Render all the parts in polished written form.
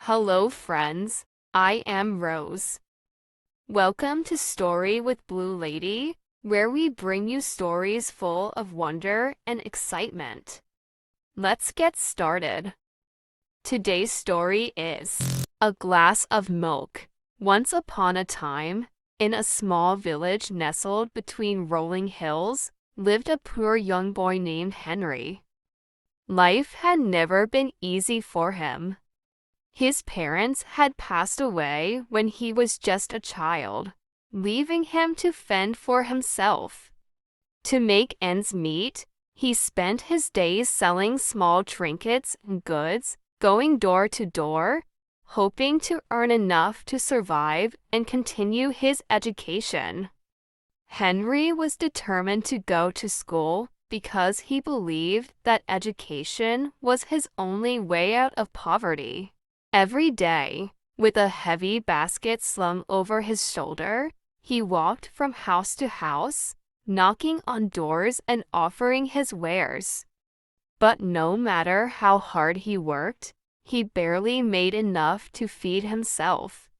Hello, friends. I am Rose. Welcome to Story with Blue Lady, where we bring you stories full of wonder and excitement. Let's get started. Today's story is A Glass of Milk. Once upon a time, in a small village nestled between rolling hills, lived a poor young boy named Henry. Life had never been easy for him. His parents had passed away when he was just a child, leaving him to fend for himself. To make ends meet, he spent his days selling small trinkets and goods, going door to door, hoping to earn enough to survive and continue his education. Henry was determined to go to school because he believed that education was his only way out of poverty. Every day, with a heavy basket slung over his shoulder, he walked from house to house, knocking on doors and offering his wares. But no matter how hard he worked, he barely made enough to feed himself.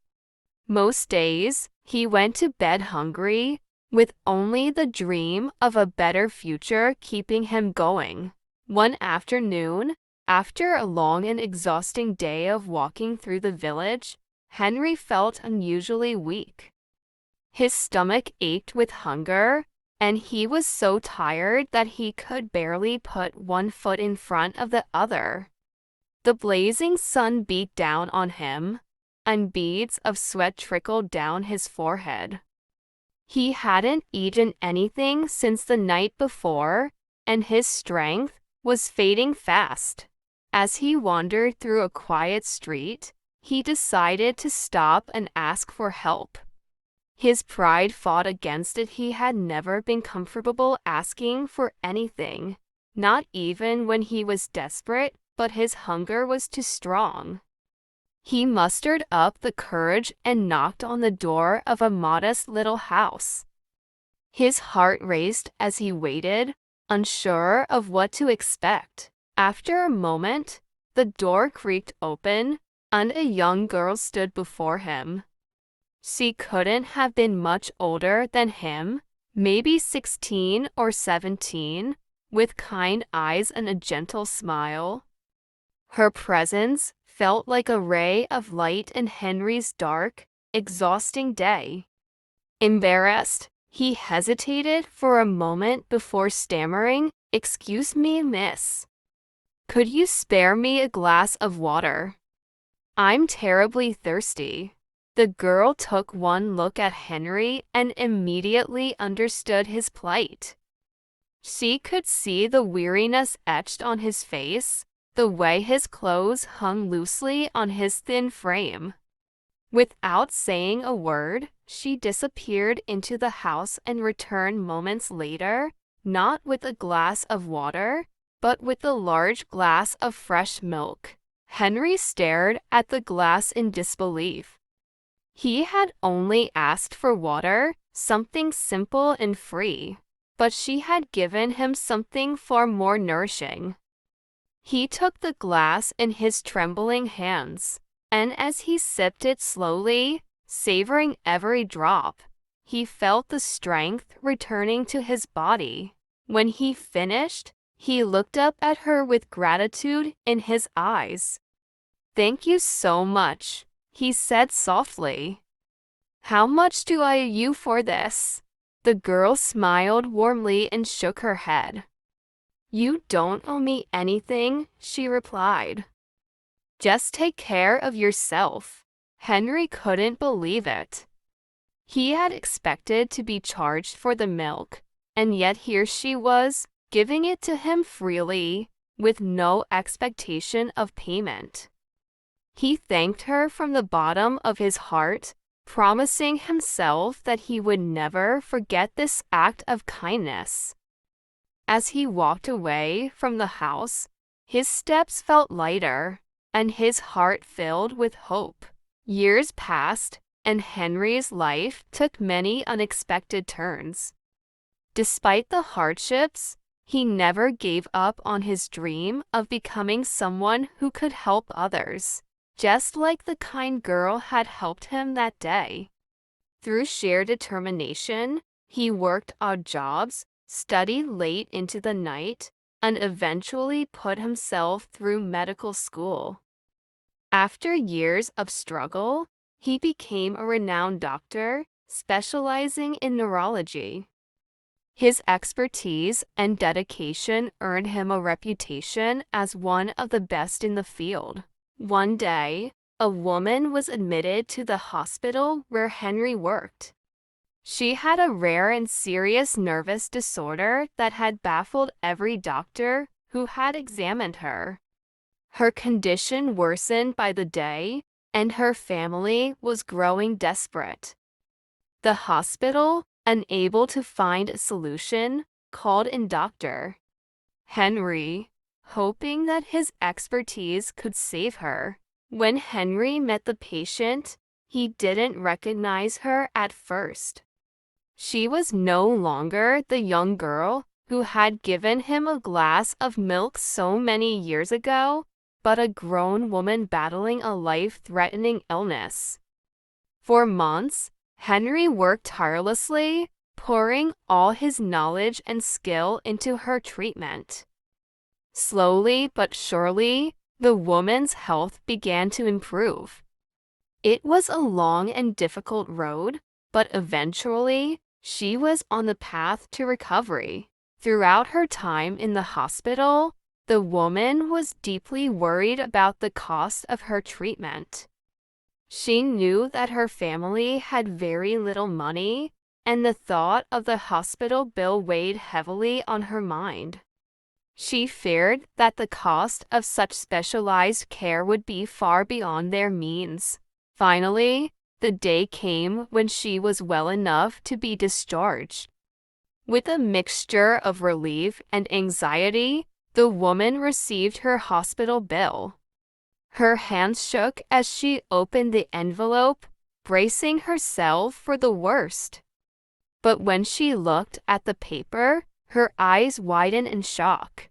Most days, he went to bed hungry, with only the dream of a better future keeping him going. One afternoon, after a long and exhausting day of walking through the village, Henry felt unusually weak. His stomach ached with hunger, and he was so tired that he could barely put one foot in front of the other. The blazing sun beat down on him, and beads of sweat trickled down his forehead. He hadn't eaten anything since the night before, and his strength was fading fast. As he wandered through a quiet street, he decided to stop and ask for help. His pride fought against it. He had never been comfortable asking for anything, not even when he was desperate, but his hunger was too strong. He mustered up the courage and knocked on the door of a modest little house. His heart raced as he waited, unsure of what to expect. After a moment, the door creaked open, and a young girl stood before him. She couldn't have been much older than him, maybe 16 or 17, with kind eyes and a gentle smile. Her presence felt like a ray of light in Henry's dark, exhausting day. Embarrassed, he hesitated for a moment before stammering, "Excuse me, miss. Could you spare me a glass of water? I'm terribly thirsty." The girl took one look at Henry and immediately understood his plight. She could see the weariness etched on his face, the way his clothes hung loosely on his thin frame. Without saying a word, she disappeared into the house and returned moments later, not with a glass of water, but with a large glass of fresh milk. Henry stared at the glass in disbelief. He had only asked for water, something simple and free, but she had given him something far more nourishing. He took the glass in his trembling hands, and as he sipped it slowly, savoring every drop, he felt the strength returning to his body. When he finished, he looked up at her with gratitude in his eyes. "Thank you so much," he said softly. "How much do I owe you for this?" The girl smiled warmly and shook her head. "You don't owe me anything," she replied. "Just take care of yourself." Henry couldn't believe it. He had expected to be charged for the milk, and yet here she was, giving it to him freely, with no expectation of payment. He thanked her from the bottom of his heart, promising himself that he would never forget this act of kindness. As he walked away from the house, his steps felt lighter, and his heart filled with hope. Years passed, and Henry's life took many unexpected turns. Despite the hardships, he never gave up on his dream of becoming someone who could help others. just like the kind girl had helped him that day. Through sheer determination, he worked odd jobs, studied late into the night, and eventually put himself through medical school. After years of struggle, he became a renowned doctor, specializing in neurology. His expertise and dedication earned him a reputation as one of the best in the field. One day, a woman was admitted to the hospital where Henry worked. She had a rare and serious nervous disorder that had baffled every doctor who had examined her. Her condition worsened by the day, and her family was growing desperate. The hospital, unable to find a solution, called in Dr. Henry, hoping that his expertise could save her. When Henry met the patient, he didn't recognize her at first. She was no longer the young girl who had given him a glass of milk so many years ago, but a grown woman battling a life-threatening illness. For months, Henry worked tirelessly, pouring all his knowledge and skill into her treatment. Slowly but surely, the woman's health began to improve. It was a long and difficult road, but eventually, she was on the path to recovery. Throughout her time in the hospital, the woman was deeply worried about the cost of her treatment. She knew that her family had very little money, and the thought of the hospital bill weighed heavily on her mind. She feared that the cost of such specialized care would be far beyond their means. Finally, the day came when she was well enough to be discharged. With a mixture of relief and anxiety, the woman received her hospital bill. Her hands shook as she opened the envelope, bracing herself for the worst. But when she looked at the paper, her eyes widened in shock.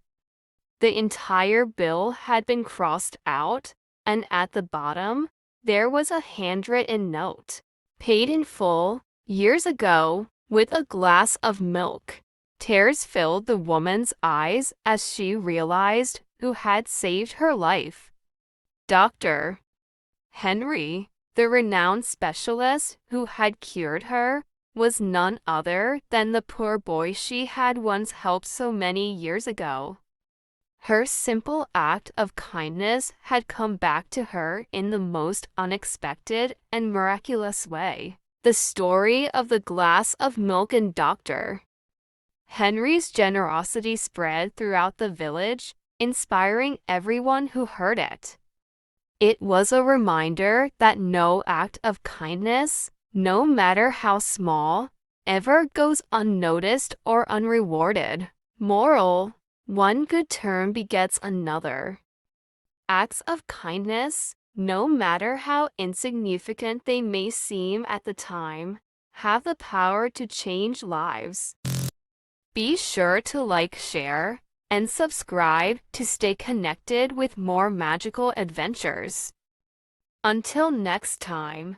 The entire bill had been crossed out, and at the bottom, there was a handwritten note. Paid in full, years ago, with a glass of milk. Tears filled the woman's eyes as she realized who had saved her life. Dr. Henry, the renowned specialist who had cured her, was none other than the poor boy she had once helped so many years ago. Her simple act of kindness had come back to her in the most unexpected and miraculous way. The story of the glass of milk and Dr. Henry's generosity spread throughout the village, inspiring everyone who heard it. It was a reminder that no act of kindness, no matter how small, ever goes unnoticed or unrewarded. Moral: one good turn begets another. Acts of kindness, no matter how insignificant they may seem at the time, have the power to change lives. Be sure to like, share, and subscribe to stay connected with more magical adventures. Until next time.